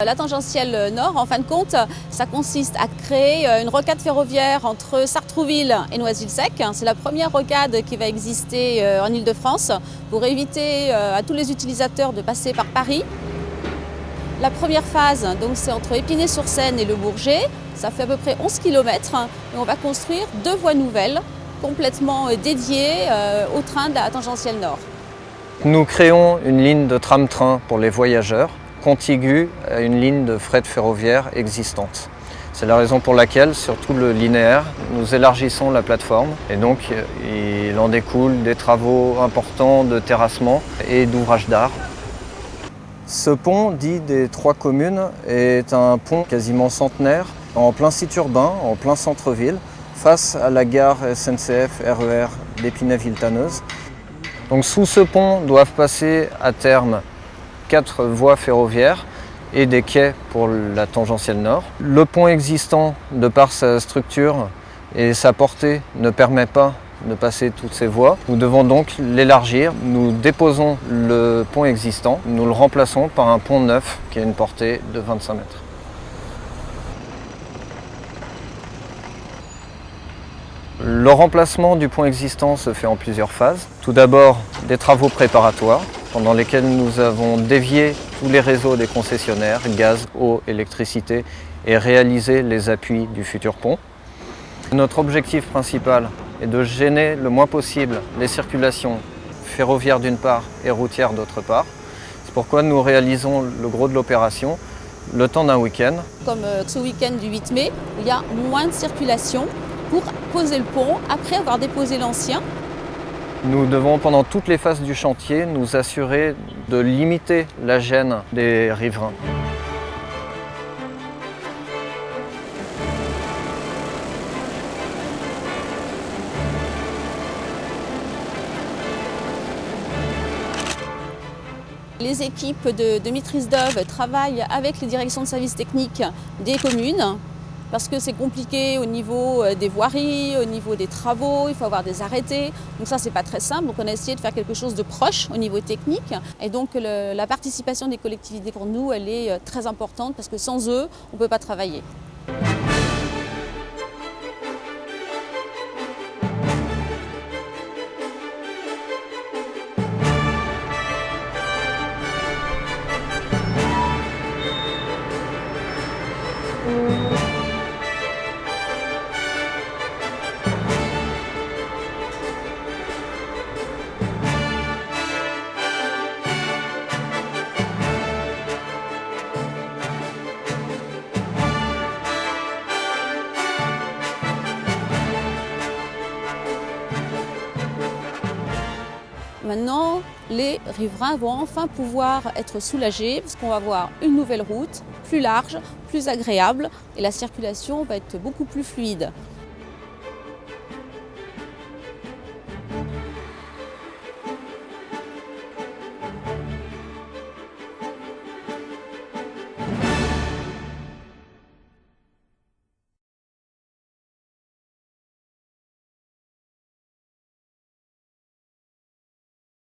La tangentielle nord, en fin de compte, ça consiste à créer une rocade ferroviaire entre Sartrouville et Noisy-le-Sec. C'est la première rocade qui va exister en Île-de-France pour éviter à tous les utilisateurs de passer par Paris. La première phase, donc, c'est entre Épinay-sur-Seine et Le Bourget. Ça fait à peu près 11 km et on va construire 2 voies nouvelles complètement dédiées au train de la tangentielle nord. Nous créons une ligne de tram-train pour les voyageurs, contiguë à une ligne de fret ferroviaire existante. C'est la raison pour laquelle, sur tout le linéaire, nous élargissons la plateforme et donc il en découle des travaux importants de terrassement et d'ouvrages d'art. Ce pont, dit des 3 communes, est un pont quasiment centenaire, en plein site urbain, en plein centre-ville, face à la gare SNCF RER d'Épinay-Villetaneuse. Donc sous ce pont doivent passer à terme 4 voies ferroviaires et des quais pour la tangentielle nord. Le pont existant, de par sa structure et sa portée, ne permet pas de passer toutes ces voies. Nous devons donc l'élargir. Nous déposons le pont existant, nous le remplaçons par un pont neuf qui a une portée de 25 mètres. Le remplacement du pont existant se fait en plusieurs phases. Tout d'abord, des travaux préparatoires pendant lesquels nous avons dévié tous les réseaux des concessionnaires, gaz, eau, électricité, et réalisé les appuis du futur pont. Notre objectif principal est de gêner le moins possible les circulations ferroviaires d'une part et routières d'autre part. C'est pourquoi nous réalisons le gros de l'opération le temps d'un week-end. Comme ce week-end du 8 mai, il y a moins de circulation pour poser le pont après avoir déposé l'ancien. Nous devons, pendant toutes les phases du chantier, nous assurer de limiter la gêne des riverains. Les équipes de maîtrise d'œuvre travaillent avec les directions de services techniques des communes parce que c'est compliqué au niveau des voiries, au niveau des travaux, il faut avoir des arrêtés. Donc ça, c'est pas très simple. Donc on a essayé de faire quelque chose de proche au niveau technique. Et donc la participation des collectivités pour nous, elle est très importante parce que sans eux, on ne peut pas travailler. Maintenant, les riverains vont enfin pouvoir être soulagés parce qu'on va avoir une nouvelle route plus large, plus agréable et la circulation va être beaucoup plus fluide.